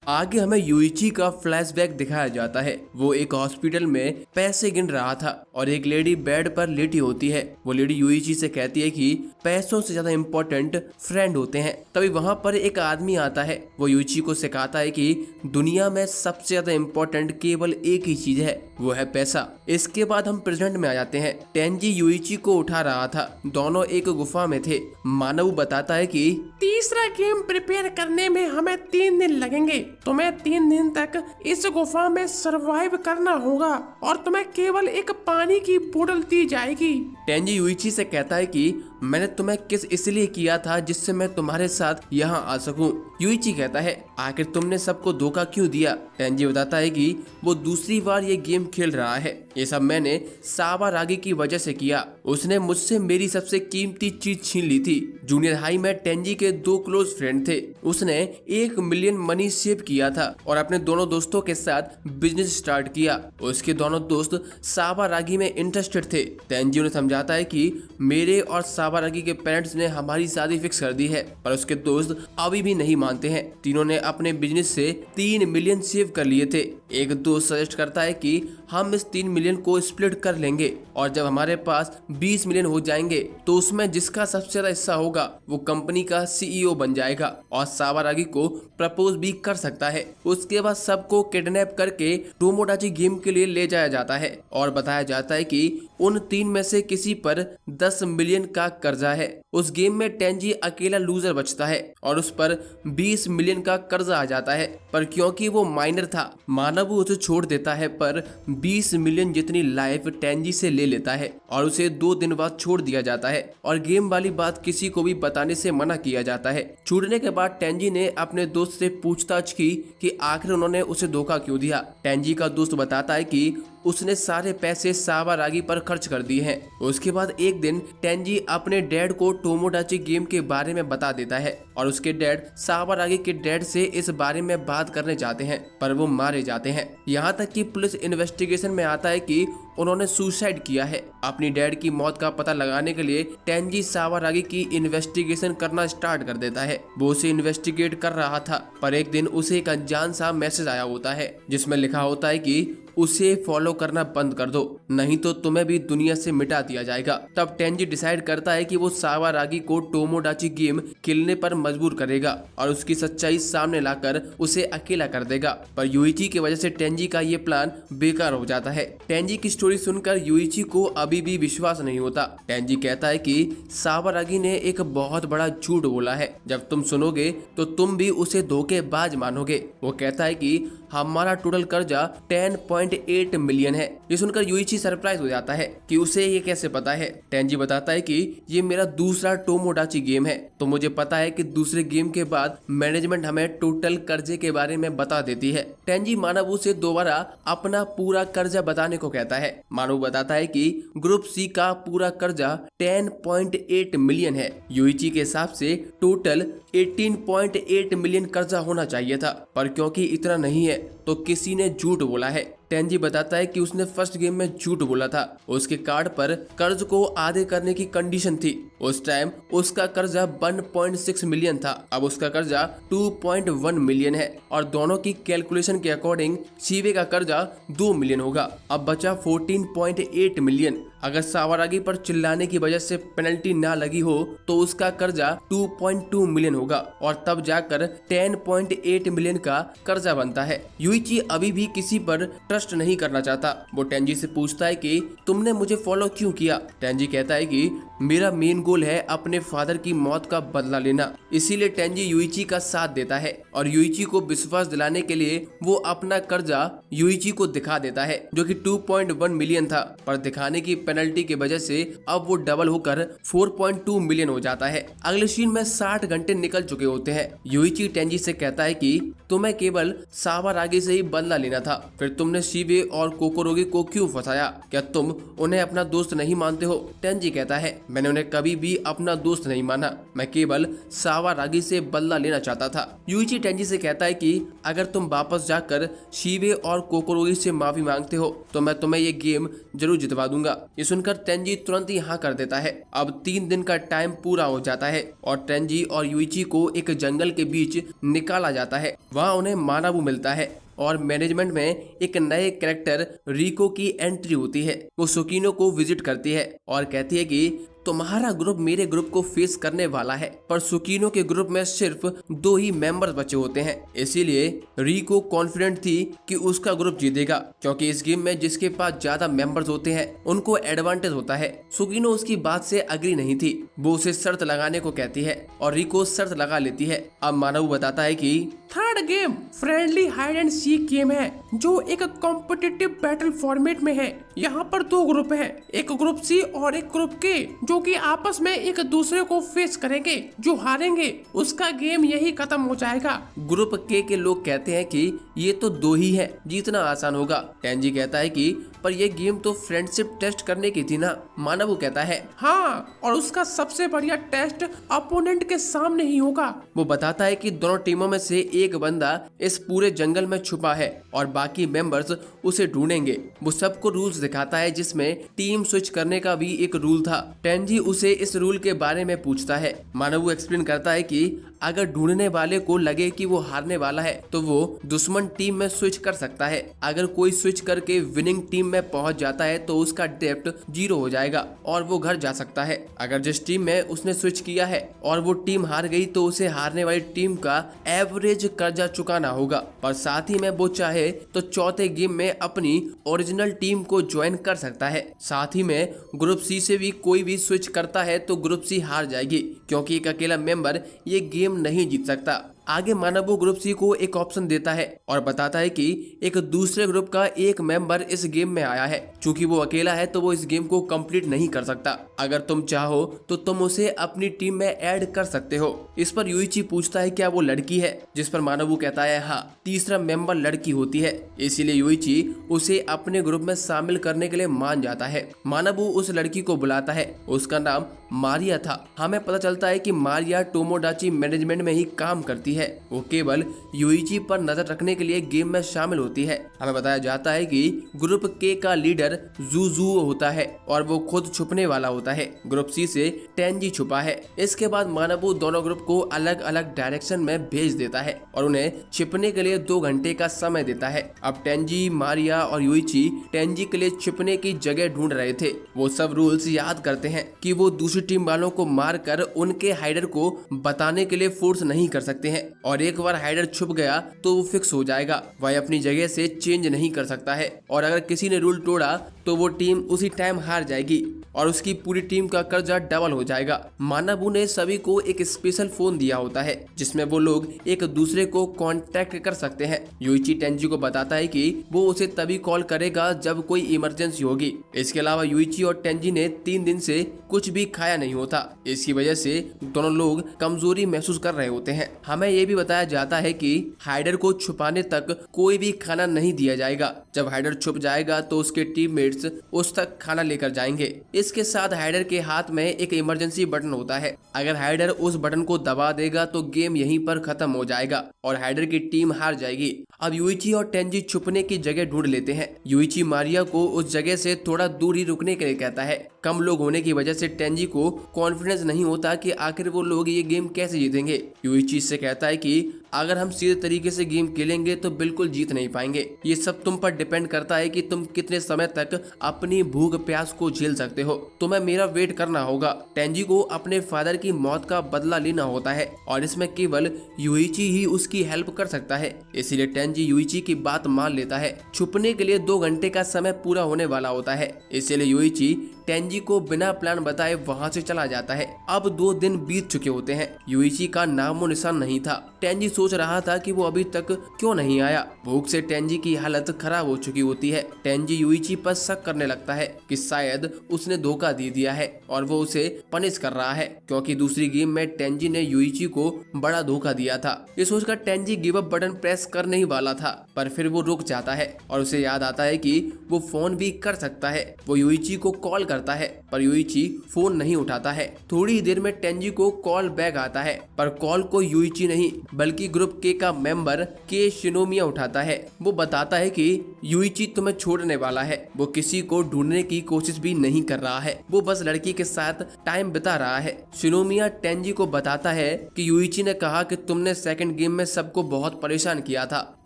आगे हमें यूइची का फ्लैशबैक दिखाया जाता है। वो एक हॉस्पिटल में पैसे गिन रहा था और एक लेडी बेड पर लेटी होती है। वो लेडी यूइची से कहती है कि पैसों से ज्यादा इम्पोर्टेंट फ्रेंड होते हैं। तभी वहां पर एक आदमी आता है। वो यूइची को सिखाता है कि दुनिया में सबसे ज्यादा इम्पोर्टेंट केवल एक ही चीज है, वो है पैसा। इसके बाद हम प्रेजेंट में आ जाते हैं। टेंजी यूइची को उठा रहा था। दोनों एक गुफा में थे। मानव बताता है कि तीसरा गेम प्रिपेयर करने में हमें 3 दिन लगेंगे। तुम्हें 3 दिन तक इस गुफा में सरवाइव करना होगा और तुम्हें केवल एक पानी की बोतल दी जाएगी। टेंजी यूइची से कहता है कि मैंने तुम्हें किस इसलिए किया था जिससे मैं तुम्हारे साथ यहाँ आ सकूं। यूइची कहता है आखिर तुमने सबको धोखा क्यों दिया। टेंजी बताता है कि वो दूसरी बार ये गेम खेल रहा है। ये सब मैंने सावारागी की वजह से किया। उसने मुझसे मेरी सबसे कीमती चीज छीन ली थी। जूनियर हाई में टेंजी के 2 क्लोज फ्रेंड थे। उसने 1 मिलियन मनी सेव किया था और अपने दोनों दोस्तों के साथ बिजनेस स्टार्ट किया। उसके दोनों दोस्त सावारागी में इंटरेस्टेड थे। टेंजी उन्हें समझाता है कि मेरे और सावारागी के पेरेंट्स ने हमारी शादी फिक्स कर दी है, पर उसके दोस्त अभी भी नहीं मानते हैं। तीनों ने अपने बिजनेस से 3 मिलियन सेव कर लिए थे। एक दोस्त सजेस्ट करता है कि हम इस 3 मिलियन को स्प्लिट कर लेंगे और जब हमारे पास 20 मिलियन हो जाएंगे तो उसमें जिसका सबसे ज्यादा हिस्सा होगा वो कंपनी का सीईओ बन जाएगा और सावारागी को प्रपोज भी कर सकता है। उसके बाद सबको किडनैप करके टोमोडाची गेम के लिए ले जाया जाता है और बताया जाता है कि उन 3 में से किसी पर 10 मिलियन का कर्जा है। उस गेम में टेंजी अकेला लूजर बचता है और उस पर 20 मिलियन का कर्जा आ जाता है, पर क्योंकि वो माइनर था मानव उसे छोड़ देता है, पर 20 मिलियन जितनी लाइफ टेंजी से ले लेता है और उसे 2 दिन बाद छोड़ दिया जाता है और गेम वाली बात किसी को भी बताने से मना किया जाता है। छूटने के बाद टेंजी ने अपने दोस्त से पूछताछ की कि आखिर उन्होंने उसे धोखा क्यों दिया। टेंजी का दोस्त बताता है कि उसने सारे पैसे सावारागी पर खर्च कर दिए हैं। उसके बाद एक दिन टेंजी अपने डैड को टोमोडाची गेम के बारे में बता देता है और उसके डैड सावारागी के डैड से इस बारे में बात करने जाते हैं, पर वो मारे जाते हैं। यहाँ तक कि पुलिस इन्वेस्टिगेशन में आता है कि उन्होंने सुसाइड किया है। अपनी डैड की मौत का पता लगाने के लिए टेंजी सावारागी की इन्वेस्टिगेशन करना स्टार्ट कर देता है। वो उसे इन्वेस्टिगेट कर रहा था, पर एक दिन उसे एक अनजान सा मैसेज आया होता है जिसमें लिखा होता है कि उसे फॉलो करना बंद कर दो, नहीं तो तुम्हें भी दुनिया से मिटा दिया जाएगा। तब टेंजी डिसाइड करता है कि वो सावारागी को टोमोडाची गेम खेलने पर मजबूर करेगा और उसकी सच्चाई सामने लाकर उसे अकेला कर देगा। पर यूइची की वजह से टेंजी का ये प्लान बेकार हो जाता है। टेंजी की स्टोरी सुनकर यूइची को अभी भी विश्वास नहीं होता। टेंजी कहता है कि सावारागी ने एक बहुत बड़ा झूठ बोला है। जब तुम सुनोगे तो तुम भी उसे धोखेबाज मानोगे। वो कहता है कि हमारा टोटल कर्जा 10.8 मिलियन है। ये सुनकर यूइची सरप्राइज हो जाता है कि उसे ये कैसे पता है। टेंजी बताता है कि ये मेरा दूसरा टोमोडाची गेम है, तो मुझे पता है कि दूसरे गेम के बाद मैनेजमेंट हमें टोटल कर्जे के बारे में बता देती है। टेंजी मानव से दोबारा अपना पूरा कर्जा बताने को कहता है। मानव बताता है कि ग्रुप सी का पूरा कर्जा 10.8 मिलियन है। यूइची के हिसाब से टोटल 18.8 मिलियन कर्जा होना चाहिए था, पर क्योंकि इतना नहीं है तो किसी ने झूठ बोला है। टेंजी बताता है कि उसने फर्स्ट गेम में झूठ बोला था। उसके कार्ड पर कर्ज को आधे करने की कंडीशन थी। उस टाइम उसका कर्जा 1.6 मिलियन था, अब उसका कर्जा 2.1 मिलियन है और दोनों की कैलकुलेशन के अकॉर्डिंग शीवे का कर्जा 2 मिलियन होगा। अब बचा 14.8 मिलियन। अगर सावारागी पर चिल्लाने की वजह से पेनल्टी ना लगी हो तो उसका कर्जा 2.2 मिलियन होगा और तब जाकर 10.8 मिलियन का कर्जा बनता है। यूइची अभी भी किसी पर ट्रस्ट नहीं करना चाहता। वो टेंजी से पूछता है कि तुमने मुझे फॉलो क्यों किया। टेंजी कहता है कि मेरा मेन गोल है अपने फादर की मौत का बदला लेना। इसीलिए टेंजी यूइची का साथ देता है और यूइची को विश्वास दिलाने के लिए वो अपना कर्जा यूइची को दिखा देता है, जो कि 2.1 मिलियन था, पर दिखाने की पेनल्टी की वजह से अब वो डबल होकर 4.2 मिलियन हो जाता है। अगले सीन में 60 घंटे निकल चुके होते हैं। यूइची टेंजी से कहता है कि तुम्हें केवल सावारागी से ही बदला लेना था, फिर तुमने शीवे और कोकोरोगी को क्यों फंसाया? क्या तुम उन्हें अपना दोस्त नहीं मानते हो? टेंजी कहता है मैंने उन्हें कभी भी अपना दोस्त नहीं माना, मैं केवल सावारागी से बदला लेना चाहता था। यूइची टेंजी से कहता है कि अगर तुम वापस जाकर शीवे और कोकोरोगी से माफी मांगते हो तो मैं तुम्हें ये गेम जरूर जितवा दूंगा। ये सुनकर टेंजी तुरंत ही हाँ कर देता है। अब 3 दिन का टाइम पूरा हो जाता है और टेंजी और युइची को एक जंगल के बीच निकाला जाता है। वहाँ उन्हें मानाबू मिलता है और मैनेजमेंट में एक नए कैरेक्टर रिको की एंट्री होती है। वो सुकीनो को विजिट करती है और कहती है कि तुम्हारा ग्रुप मेरे ग्रुप को फेस करने वाला है, पर सुकीनो के ग्रुप में सिर्फ 2 ही मेंबर्स बचे होते हैं। इसीलिए रिको कॉन्फिडेंट थी कि उसका ग्रुप जीतेगा, क्योंकि इस गेम में जिसके पास ज्यादा मेंबर्स होते हैं उनको एडवांटेज होता है। सुकीनो उसकी बात से अग्री नहीं थी। वो उसे शर्त लगाने को कहती है और रिको शर्त लगा लेती है। अब मानव बताता है कि third game friendly hide and seek game है, जो एक कॉम्पिटिटिव बैटल फॉर्मेट में है। यहाँ पर 2 ग्रुप है, एक ग्रुप सी और एक ग्रुप के, जो कि आपस में एक दूसरे को फेस करेंगे। जो हारेंगे उसका गेम यही खत्म हो जाएगा। ग्रुप के लोग कहते हैं कि ये तो 2 ही है, जीतना आसान होगा। टेंजी कहता है कि पर ये गेम तो फ्रेंडशिप टेस्ट करने की थी ना। मानव कहता है हाँ, और उसका सबसे बढ़िया टेस्ट अपोनेंट के सामने ही होगा। वो बताता है कि दोनों टीमों में से एक बंदा इस पूरे जंगल में छुपा है और बाकी मेंबर्स उसे ढूंढेंगे। वो सबको रूल्स दिखाता है, जिसमें टीम स्विच करने का भी एक रूल था। टेंजी उसे इस रूल के बारे में पूछता है। मानव एक्सप्लेन करता है कि अगर ढूंढने वाले को लगे कि वो हारने वाला है तो वो दुश्मन टीम में स्विच कर सकता है। अगर कोई स्विच करके विनिंग टीम में पहुंच जाता है तो उसका डेप्थ 0 हो जाएगा और वो घर जा सकता है। अगर जिस टीम में उसने स्विच किया है और वो टीम हार गई तो उसे हारने वाली टीम का एवरेज कर्जा चुकाना होगा। और साथ ही में वो चाहे तो चौथे गेम में अपनी ओरिजिनल टीम को ज्वाइन कर सकता है। साथ ही में ग्रुप सी से भी कोई भी स्विच करता है तो ग्रुप सी हार जाएगी, क्योंकि एक अकेला मेंबर ये गेम नहीं जीत सकता। आगे मानव ग्रुप सी को एक ऑप्शन देता है और बताता है कि एक दूसरे ग्रुप का एक मेंबर इस गेम में आया है। चूंकि वो अकेला है तो वो इस गेम को कंप्लीट नहीं कर सकता। अगर तुम चाहो तो तुम उसे अपनी टीम में ऐड कर सकते हो। इस पर युइची पूछता है क्या वो लड़की है, जिस पर मानव कहता है हाँ, तीसरा मेंबर लड़की होती है। इसीलिए युइची उसे अपने ग्रुप में शामिल करने के लिए मान जाता है। मानव उस लड़की को बुलाता है। उसका नाम मारिया था। हमें पता चलता है कि मारिया टोमोडाची मैनेजमेंट में ही काम करती है। वो केवल युइची पर नजर रखने के लिए गेम में शामिल होती है। हमें बताया जाता है कि ग्रुप के का लीडर जूजू होता है और वो खुद छुपने वाला होता है। ग्रुप सी से टेंजी छुपा है। इसके बाद मानव दोनों ग्रुप को अलग अलग डायरेक्शन में भेज देता है और उन्हें छिपने के लिए 2 घंटे का समय देता है। अब टेंजी, मारिया और युइची टेंजी के लिए छिपने की जगह ढूंढ रहे थे। वो सब रूल्स याद करते हैं कि वो दूसरी टीम वालों को मारकर उनके हाइडर को बताने के लिए फोर्स नहीं कर सकते हैं, और एक बार हाइडर छुप गया तो वो फिक्स हो जाएगा। वह अपनी जगह से चेंज नहीं कर सकता है और अगर किसी ने रूल तोड़ा तो वो टीम उसी टाइम हार जाएगी और उसकी पूरी टीम का कर्जा डबल हो जाएगा। मानाबू ने सभी को एक स्पेशल फोन दिया होता है जिसमें वो लोग एक दूसरे को कांटेक्ट कर सकते हैं। युइची टेंजी को बताता है कि वो उसे तभी कॉल करेगा जब कोई इमरजेंसी होगी। इसके अलावा युइची और टेंजी ने 3 दिन से कुछ भी खाया नहीं होता। इसकी वजह से दोनों लोग कमजोरी महसूस कर रहे होते हैं। हमें ये भी बताया जाता है कि हाइडर को छुपाने तक कोई भी खाना नहीं दिया जाएगा। जब हाइडर छुप जाएगा तो उसके टीममेट्स उस तक खाना लेकर जाएंगे। इसके साथ हाइडर के हाथ में एक इमरजेंसी बटन होता है। अगर हाइडर उस बटन को दबा देगा तो गेम यहीं पर खत्म हो जाएगा और हाइडर की टीम हार जाएगी। अब युइची और टेंजी छुपने की जगह ढूंढ लेते हैं। युइची मारिया को उस जगह से थोड़ा दूर ही रुकने के लिए कहता है। कम लोग होने की वजह से टेंजी को कॉन्फिडेंस नहीं होता कि आखिर वो लोग ये गेम कैसे जीतेंगे। युइची से कहता है कि अगर हम सीधे तरीके से गेम खेलेंगे तो बिल्कुल जीत नहीं पाएंगे। ये सब तुम पर डिपेंड करता है कि तुम कितने समय तक अपनी भूख प्यास को झेल सकते हो। तुम्हें मेरा वेट करना होगा। टेंजी को अपने फादर की मौत का बदला लेना होता है और इसमें केवल युइची ही उसकी हेल्प कर सकता है। इसीलिए टेंजी युइची की बात मान लेता है। छुपने के लिए 2 घंटे का समय पूरा होने वाला होता है। इसीलिए युइची टेंजी को बिना प्लान बताए वहां से चला जाता है। अब 2 दिन बीत चुके होते हैं। युइची का नामो निशान नहीं था। टेंजी सोच रहा था कि वो अभी तक क्यों नहीं आया। भूख से टेंजी की हालत खराब हो चुकी होती है। टेंजी युइची पर शक करने लगता है कि शायद उसने धोखा दे दिया है और वो उसे पनिश कर रहा है, क्योंकि दूसरी गेम में टेंजी ने युइची को बड़ा धोखा दिया था। ये सोचकर tangy give up button press करने ही वाला था, पर फिर वो रुक जाता है और उसे याद आता है कि वो फोन भी कर सकता है। वो युइची को कॉल करता करता है पर यूइची फोन नहीं उठाता है। थोड़ी देर में टेंजी को कॉल बैक आता है पर कॉल को यूइची नहीं बल्कि ग्रुप के का मेंबर के शिनोमिया उठाता है। वो बताता है कि यूइची तुम्हें छोड़ने वाला है। वो किसी को ढूंढने की कोशिश भी नहीं कर रहा है, वो बस लड़की के साथ टाइम बिता रहा है। शिनोमिया टेंजी को बताता है कि यूइची ने कहा कि तुमने सेकंड गेम में सबको बहुत परेशान किया था,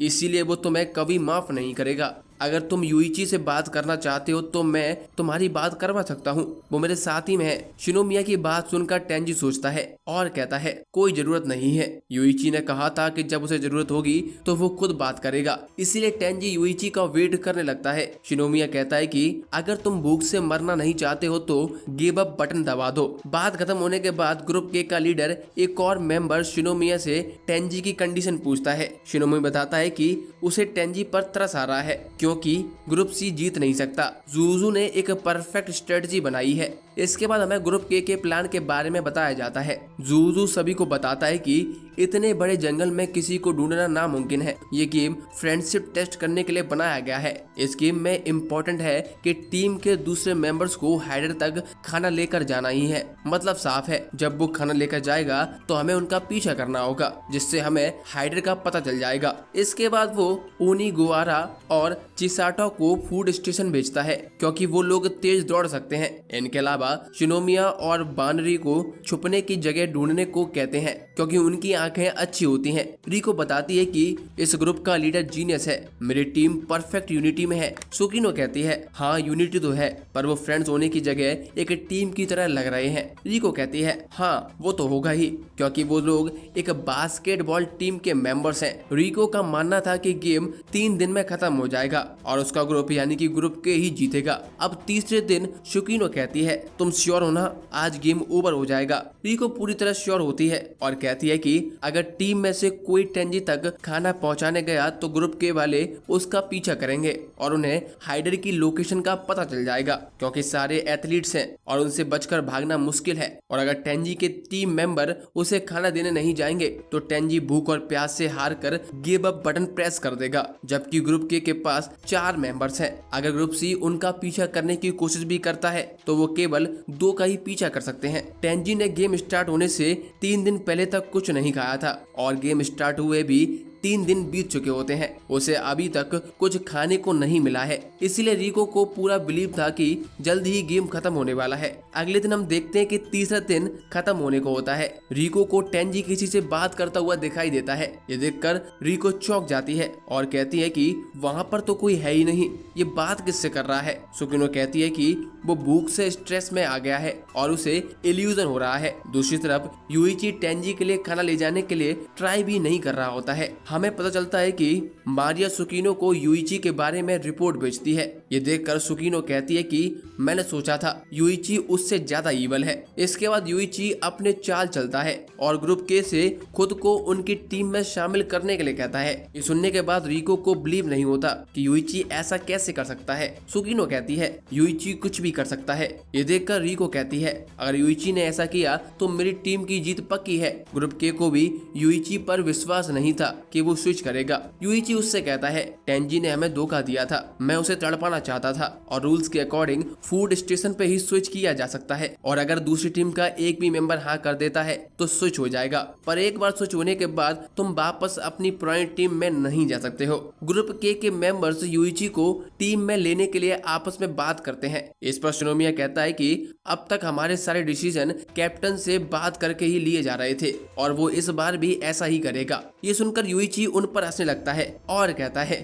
इसीलिए वो तुम्हें कभी माफ नहीं करेगा। अगर तुम यूइची से बात करना चाहते हो तो मैं तुम्हारी बात करवा सकता हूँ, वो मेरे साथ ही में है। शिनोमिया की बात सुनकर टेंजी सोचता है और कहता है कोई जरूरत नहीं है। यूइची ने कहा था कि जब उसे जरूरत होगी तो वो खुद बात करेगा, इसीलिए टेंजी यूइची का वेट करने लगता है। शिनोमिया कहता है कि अगर तुम भूख से मरना नहीं चाहते हो तो गिव अप बटन दबा दो। बात खत्म होने के बाद ग्रुप के का लीडर एक और मेंबर शिनोमिया से टेंजी की कंडीशन पूछता है। शिनोमिया बताता है कि उसे टेंजी पर तरस आ रहा है क्योंकि ग्रुप सी जीत नहीं सकता। जूजू ने एक परफेक्ट स्ट्रेटजी बनाई है। इसके बाद हमें ग्रुप के प्लान के बारे में बताया जाता है। जूजू सभी को बताता है कि इतने बड़े जंगल में किसी को ढूंढना नामुमकिन है। ये गेम फ्रेंडशिप टेस्ट करने के लिए बनाया गया है। इस गेम में इम्पोर्टेंट है कि टीम के दूसरे मेंबर्स को हाइडर तक खाना लेकर जाना ही है। मतलब साफ है, जब वो खाना लेकर जाएगा तो हमें उनका पीछा करना होगा जिससे हमें हाइडर का पता चल जाएगा। इसके बाद वो ओनिगुआरा और चिसाटो को फूड स्टेशन भेजता है क्योंकि वो लोग तेज दौड़ सकते हैं। इनके अलावा शिनोमिया और बानरी को छुपने की जगह ढूंढने को कहते हैं क्योंकि उनकी आंखें अच्छी होती हैं। रिको बताती है कि इस ग्रुप का लीडर जीनियस है, मेरी टीम परफेक्ट यूनिटी में है। सुकिनो कहती है हाँ यूनिटी तो है पर वो फ्रेंड्स होने की जगह एक टीम की तरह लग रहे हैं। रिको कहती है हाँ वो तो होगा ही क्योंकि वो लोग एक बास्केटबॉल टीम के मेंबर्स हैं। रिको का मानना था कि गेम 3 दिन में खत्म हो जाएगा और उसका ग्रुप यानी कि ग्रुप के ही जीतेगा। अब तीसरे दिन सुकिनो कहती है तुम श्योर हो ना, आज गेम ओवर हो जाएगा। रिको पूरी तरह श्योर होती है और कहती है कि अगर टीम में से कोई टेंजी तक खाना पहुंचाने गया तो ग्रुप के वाले उसका पीछा करेंगे और उन्हें हाइडर की लोकेशन का पता चल जाएगा क्योंकि सारे एथलीट्स हैं और उनसे बचकर भागना मुश्किल है। और अगर टेंजी के टीम मेंबर उसे खाना देने नहीं जाएंगे तो टेंजी भूख और प्यास से हार कर गिव अप बटन प्रेस कर देगा। जबकि ग्रुप के पास 4 मेंबर्स हैं। अगर ग्रुप सी उनका पीछा करने की कोशिश भी करता है तो वो केवल 2 का ही पीछा कर सकते हैं। टेंजी ने गेम स्टार्ट होने से 3 दिन पहले तक कुछ नहीं खाया था और गेम स्टार्ट हुए भी 3 दिन बीत चुके होते हैं। उसे अभी तक कुछ खाने को नहीं मिला है, इसलिए रिको को पूरा बिलीव था कि जल्द ही गेम खत्म होने वाला है। अगले दिन हम देखते हैं कि तीसरा दिन खत्म होने को होता है। रिको को टेंजी किसी से बात करता हुआ दिखाई देता है। ये देखकर रिको चौंक जाती है और कहती है कि वहाँ पर तो कोई है ही नहीं, ये बात किससे कर रहा है। सुकिनो कहती है कि वो भूख से स्ट्रेस में आ गया है और उसे इल्यूजन हो रहा है। दूसरी तरफ यूइची टेंजी के लिए खाना ले जाने के लिए ट्राई भी नहीं कर रहा होता है। हमें पता चलता है कि मारिया सुकिनो को यूइची के बारे में रिपोर्ट भेजती है। ये देखकर सुकिनो कहती है कि मैंने सोचा था यूइची उससे ज्यादा ईवल है। इसके बाद यूइची अपने चाल चलता है और ग्रुप के से खुद को उनकी टीम में शामिल करने के लिए कहता है। ये सुनने के बाद रिको को बिलीव नहीं होता कि यूइची ऐसा कैसे कर सकता है। सुकिनो कहती है यूइची कुछ भी कर सकता है। ये देखकर रिको कहती है अगर यूइची ने ऐसा किया तो मेरी टीम की जीत पक्की है। ग्रुप के को भी यूइची पर विश्वास नहीं था कि वो स्विच करेगा। यूइची उससे कहता है टेंजी ने हमें धोखा दिया था, मैं उसे तड़पाना चाहता था और रूल्स के अकॉर्डिंग फूड स्टेशन पे ही स्विच किया जा सकता है और अगर दूसरी टीम का एक भी मेंबर हाँ कर देता है तो स्विच हो जाएगा। पर एक बार स्विच होने के बाद तुम वापस अपनी पुरानी टीम में नहीं जा सकते हो। ग्रुप के मेंबर्स यूइची को टीम में लेने के लिए आपस में बात करते हैं। इस पर शिनोमिया कहता है कि अब तक हमारे सारे डिसीजन कैप्टन से बात करके ही लिए जा रहे थे और वो इस बार भी ऐसा ही करेगा। ये सुनकर यूइची उन पर हंसने लगता है और कहता है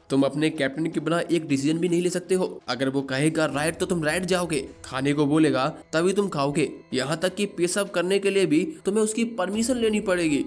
तुम अपने कैप्टन के बिना एक डिसीजन भी नहीं ले सकते हो। अगर वो कहेगा राइट तो तुम राइट जाओगे, खाने को बोलेगा तभी तुम खाओगे, यहाँ तक कि पेशाब करने के लिए भी तुम्हें उसकी परमिशन लेनी पड़ेगी।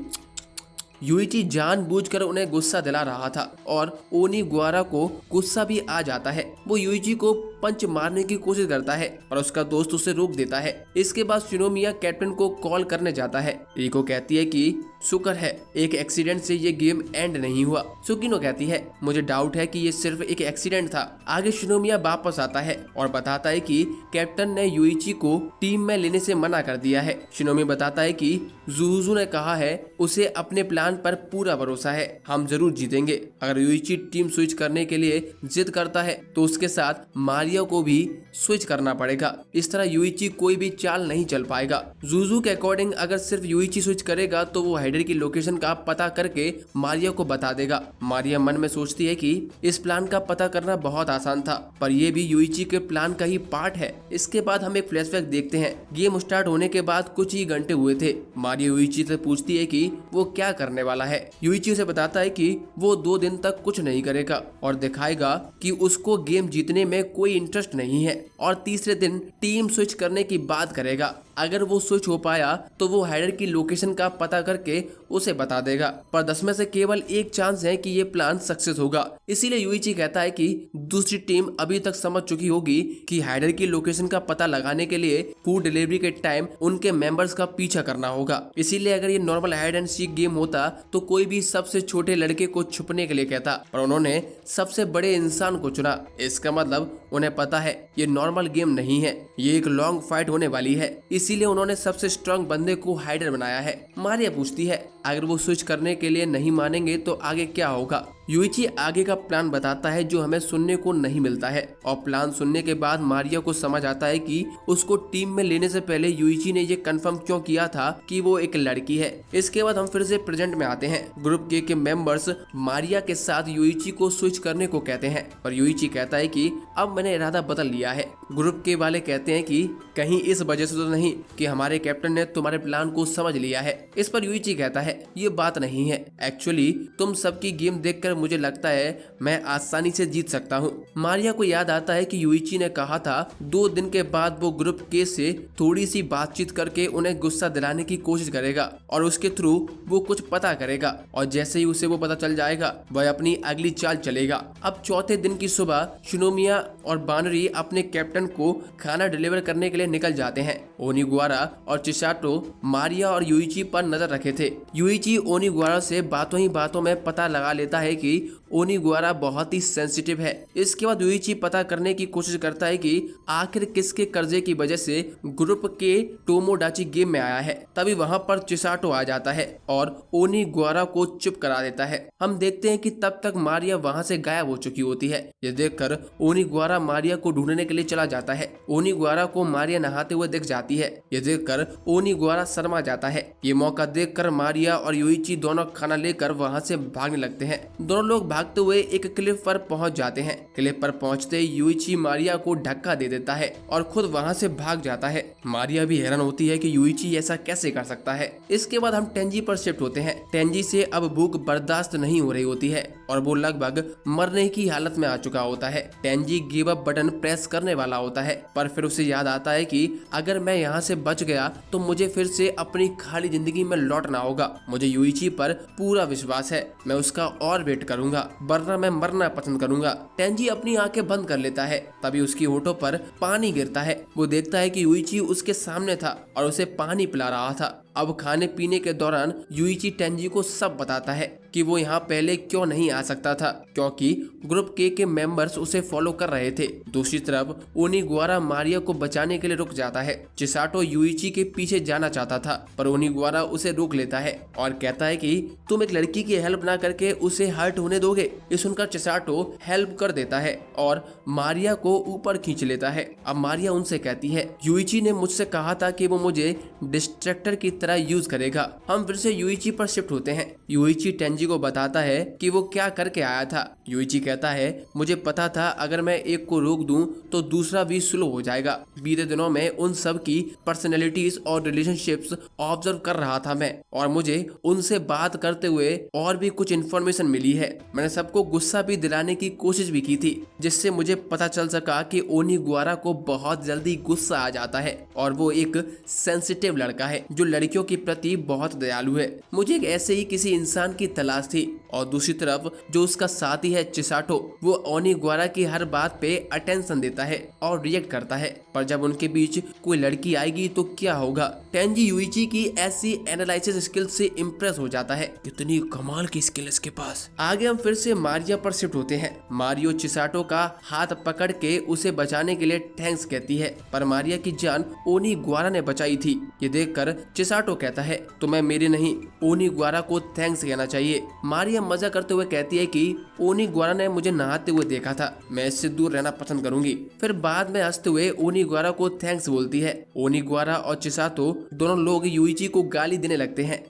यूइची जानबूझकर उन्हें गुस्सा दिला रहा था और ओनिगुआरा को गुस्सा भी आ जाता है। वो यूइची को पंच मारने की कोशिश करता है और उसका दोस्त उसे रोक देता है। इसके बाद शिनोमिया कैप्टन को कॉल करने जाता है। रिको कहती है कि शुक्र है एक एक्सीडेंट से ये गेम एंड नहीं हुआ। सुकिनो कहती है मुझे डाउट है कि ये सिर्फ एक एक्सीडेंट था। आगे शिनोमिया वापस आता है और बताता है कि कैप्टन ने यूइची को टीम में लेने से मना कर दिया है। शिनोमिया बताता है कि जुजुजू ने कहा है उसे अपने प्लान पर पूरा भरोसा है, हम जरूर जीतेंगे। अगर यूइची टीम स्विच करने के लिए जिद करता है तो उसके साथ मारिया को भी स्विच करना पड़ेगा। इस तरह यूइची कोई भी चाल नहीं चल पाएगा। जुजू के अकॉर्डिंग अगर सिर्फ यूइची स्विच करेगा तो वो हाइडर की लोकेशन का पता करके मारिया को बता देगा। मारिया मन में सोचती है कि इस प्लान का पता करना बहुत आसान था, पर यह भी यूइची के प्लान का ही पार्ट है। इसके बाद हम एक फ्लैशबैक देखते हैं। गेम स्टार्ट होने के बाद कुछ ही घंटे हुए थे। मारिया यूइची से पूछती है कि वो क्या करने वाला है। यूइची उसे बताता है कि वो 2 दिन तक कुछ नहीं करेगा और दिखाएगा कि उसको गेम जीतने में कोई इंटरेस्ट नहीं है और तीसरे दिन टीम स्विच करने की बात करेगा। अगर वो स्विच हो पाया तो वो हाइडर की लोकेशन का पता करके उसे बता देगा, पर 10 में से केवल 1 चांस है कि ये प्लान सक्सेस होगा। इसीलिए यूइची कहता है कि दूसरी टीम अभी तक समझ चुकी होगी कि हाइडर की लोकेशन का पता लगाने के लिए फूड डिलीवरी के टाइम उनके मेंबर्स का पीछा करना होगा। इसीलिए अगर ये normal hide and seek game होता तो कोई भी सबसे छोटे लड़के को छुपने के लिए कहता, पर उन्होंने सबसे बड़े इंसान को चुना। इसका मतलब उन्हें पता है ये नॉर्मल गेम नहीं है, ये एक लॉन्ग फाइट होने वाली है। इसीलिए उन्होंने सबसे स्ट्रांग बंदे को हाइडर बनाया है। मारिया पूछती है अगर वो स्विच करने के लिए नहीं मानेंगे तो आगे क्या होगा। यूइची आगे का प्लान बताता है जो हमें सुनने को नहीं मिलता है, और प्लान सुनने के बाद मारिया को समझ आता है कि उसको टीम में लेने से पहले यूइची ने ये कंफर्म क्यों किया था कि वो एक लड़की है। इसके बाद हम फिर से प्रेजेंट में आते हैं। ग्रुप के मेंबर्स मारिया के साथ यूइची को स्विच करने को कहते हैं, पर यूइची कहता है कि अब मैंने इरादा बदल लिया है। ग्रुप के वाले कहते हैं कि कहीं इस वजह से तो नहीं कि हमारे कैप्टन ने तुम्हारे प्लान को समझ लिया है। इस पर यूइची कहता है ये बात नहीं है, एक्चुअली तुम सबकी गेम देखकर मुझे लगता है मैं आसानी से जीत सकता हूँ। मारिया को याद आता है कि यूइची ने कहा था 2 दिन के बाद वो ग्रुप के से थोड़ी सी बातचीत करके उन्हें गुस्सा दिलाने की कोशिश करेगा और उसके थ्रू वो कुछ पता करेगा, और जैसे ही उसे वो पता चल जाएगा वह अपनी अगली चाल चलेगा। अब चौथे दिन की सुबह शिनोमिया और बानरी अपने कैप्टन को खाना डिलीवर करने के लिए निकल जाते हैं। ओनिगुआरा और चिसाटो मारिया और यूइची पर नजर रखे थे। यूइची ओनिगुआरा से बातों ही बातों में पता लगा लेता है कि ओनिगुआरा बहुत ही सेंसिटिव है। इसके बाद यूइची पता करने की कोशिश करता है कि आखिर किसके कर्जे की वजह से ग्रुप के टोमोडाची गेम में आया है। तभी वहां पर चिसाटो आ जाता है और ओनिगुआरा को चुप करा देता है। हम देखते हैं कि तब तक मारिया वहां से गायब हो चुकी होती है। ये देखकर ओनिगुआरा मारिया को ढूंढने के लिए चला जाता है। ओनिगुआरा को मारिया नहाते हुए दिख जाती है। ये देखकर ओनिगुआरा शर्मा जाता है। ये मौका देखकर मारिया और यूइची दोनों खाना लेकर वहां से भागने लगते हैं। दोनों लोग भागते हुए एक क्लिफ पर पहुंच जाते हैं। क्लिफ पर पहुंचते यूइची मारिया को धक्का दे देता है और खुद वहां से भाग जाता है। मारिया भी हैरान होती है कि यूइची ऐसा कैसे कर सकता है। इसके बाद हम टेंजी पर शिफ्ट होते हैं। टेंजी से अब भूख बर्दाश्त नहीं हो रही होती है और वो लगभग मरने की हालत में आ चुका होता है। Tangy give up button press करने वाला होता है, पर फिर उसे याद आता है कि अगर मैं यहाँ से बच गया तो मुझे फिर से अपनी खाली जिंदगी में लौटना होगा। मुझे यूइची पर पूरा विश्वास है, मैं उसका और वेट करूंगा, वरना मैं मरना पसंद करूंगा। टेंजी अपनी आंखें बंद कर लेता है। तभी उसकी होठों पर पानी गिरता है। वो देखता है कि यूइची उसके सामने था और उसे पानी पिला रहा था। अब खाने पीने के दौरान यूइची टेंजी को सब बताता है कि वो यहाँ पहले क्यों नहीं आ सकता था, क्योंकि ग्रुप के मेंबर्स उसे फॉलो कर रहे थे। दूसरी तरफ ओनिगुआरा मारिया को बचाने के लिए रुक जाता है। चिसाटो यूइची के पीछे जाना चाहता था, पर ओनिगुआरा उसे रोक लेता है और कहता है कि तुम एक लड़की की हेल्प ना करके उसे हर्ट होने दोगे। ये सुनकर चिसाटो हेल्प कर देता है और मारिया को ऊपर खींच लेता है। अब मारिया उनसे कहती है यूइची ने मुझसे कहा था कि वो मुझे डिस्ट्रैक्टर की तरह यूज करेगा। हम फिर से यूइची पर शिफ्ट होते हैं। यूइची टेंजी को बताता है कि वो क्या करके आया था। यूइची कहता है मुझे पता था अगर मैं एक को रोक दूं तो दूसरा भी स्लो हो जाएगा। बीते दिनों में उन सब की पर्सनैलिटीज और रिलेशनशिप्स ऑब्जर्व कर रहा था मैं, और मुझे उनसे बात करते हुए और भी कुछ इन्फॉर्मेशन मिली है। मैंने सबको गुस्सा भी दिलाने की कोशिश भी की थी, जिससे मुझे पता चल सका कि ओनिगुआरा को बहुत जल्दी गुस्सा आ जाता है और वो एक सेंसिटिव लड़का है जो लड़कियों के प्रति बहुत दयालु है। मुझे एक ऐसे ही किसी इंसान की तलाश थी। और दूसरी तरफ जो उसका साथी है चिसाटो, वो ओनिगुआरा की हर बात पे अटेंशन देता है और रिएक्ट करता है, पर जब उनके बीच कोई लड़की आएगी तो क्या होगा। टेंजी यूइची की ऐसी एनालिसिस स्किल से इम्प्रेस हो जाता है, कितनी कमाल की स्किल इसके पास। आगे हम फिर से मारिया पर शिफ्ट होते हैं। मारियो चिसाटो का हाथ पकड़ के उसे बचाने के लिए थैंक्स कहती है, पर मारिया की जान ओनिगुआरा ने बचाई थी। ये देखकर चिसाटो चिसाटो कहता है तुम्हें मेरे नहीं ओनिगवारा को थैंक्स कहना चाहिए। मारिया मजा करते हुए कहती है कि ओनिगवारा ने मुझे नहाते हुए देखा था, मैं इससे दूर रहना पसंद करूंगी। फिर बाद में हंसते हुए ओनिगवारा को थैंक्स बोलती है। ओनिगवारा और चिसाटो दोनों लोग यूइची को गाली देने लगते हैं।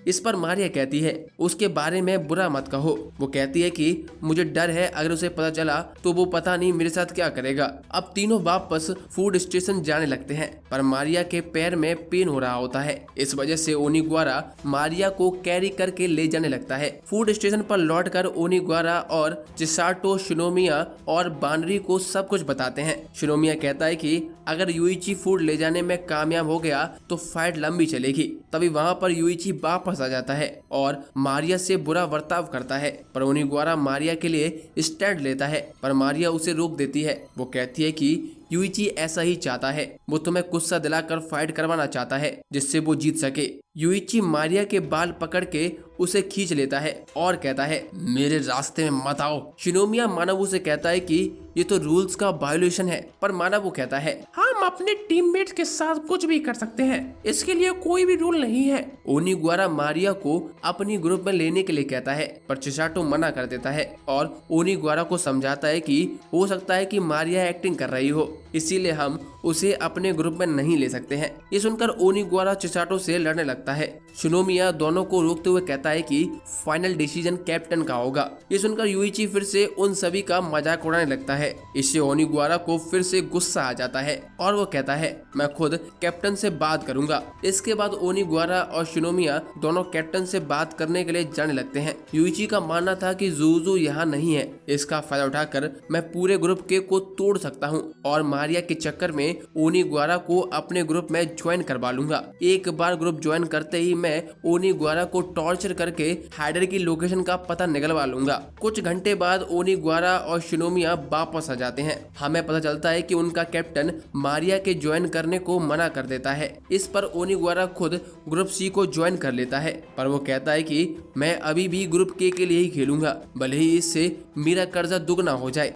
इस पर मारिया कहती है उसके बारे में बुरा मत कहो। वो कहती है कि मुझे डर है अगर उसे पता चला तो वो पता नहीं मेरे साथ क्या करेगा। अब तीनों वापस फूड स्टेशन जाने लगते हैं पर मारिया के पैर में पेन हो रहा होता है। इस वजह से ओनिगवारा मारिया को कैरी करके ले जाने लगता है। फूड स्टेशन पर लौटकर ओनिगवारा और चिसाटो शिनोमिया और बानरी को सब कुछ बताते हैं। शिनोमिया कहता है कि अगर यूइची फूड ले जाने में कामयाब हो गया तो फाइट लंबी चलेगी। तभी वहाँ पर यूइची वापस आ जाता है और मारिया से बुरा बर्ताव करता है पर ओनिगवारा मारिया के लिए स्टैंड लेता है पर मारिया उसे रोक देती है। वो कहती है कि यूइची ऐसा ही चाहता है, वो तुम्हें गुस्सा दिलाकर फाइट करवाना चाहता है जिससे वो जीत सके। यूइची मारिया के बाल पकड़ के उसे खींच लेता है और कहता है मेरे रास्ते में मत आओ। शिनोमिया मानवू से कहता है कि ये तो रूल्स का वायोलेशन है पर मानवू कहता है हम अपने टीममेट्स के साथ कुछ भी कर सकते हैं, इसके लिए कोई भी रूल नहीं है। ओनिगवारा मारिया को अपनी ग्रुप में लेने के लिए कहता है पर चिसाटो मना कर देता है और ओनिगवारा को समझाता है कि हो सकता है कि मारिया एक्टिंग कर रही हो, इसीलिए हम उसे अपने ग्रुप में नहीं ले सकते हैं। ये सुनकर ओनिगवारा चिसाटो से लड़ने लगता है। शिनोमिया दोनों को रोकते हुए कहता है कि फाइनल डिसीजन कैप्टन का होगा। ये सुनकर यूइची फिर से उन सभी का मजाक उड़ाने लगता है। इससे ओनिगवारा को फिर से गुस्सा आ जाता है और वो कहता है मैं खुद कैप्टन से बात करूंगा। इसके बाद ओनिगवारा और शिनोमिया दोनों कैप्टन से बात करने के लिए जाने लगते हैं। यूइची का मानना था कि ज़ूज़ू यहाँ नहीं है, इसका फायदा उठाकर मैं पूरे ग्रुप के को तोड़ सकता हूँ और मारिया के चक्कर में ओनिगवारा को अपने ग्रुप में ज्वाइन करवा लूंगा। एक बार ग्रुप ज्वाइन करते ही मैं ओनिगवारा को टॉर्चर करके हाइडर की लोकेशन का पता निकलवा लूंगा। कुछ घंटे बाद ओनिगवारा और शिनोमिया वापस आ जाते हैं। हमें पता चलता है कि उनका कैप्टन मारिया के ज्वाइन करने को मना कर देता है। इस पर ओनिगवारा खुद ग्रुप सी को ज्वाइन कर लेता है पर वो कहता है कि मैं अभी भी ग्रुप के लिए ही खेलूंगा, भले ही इससे मेरा कर्जा दुगना हो जाए।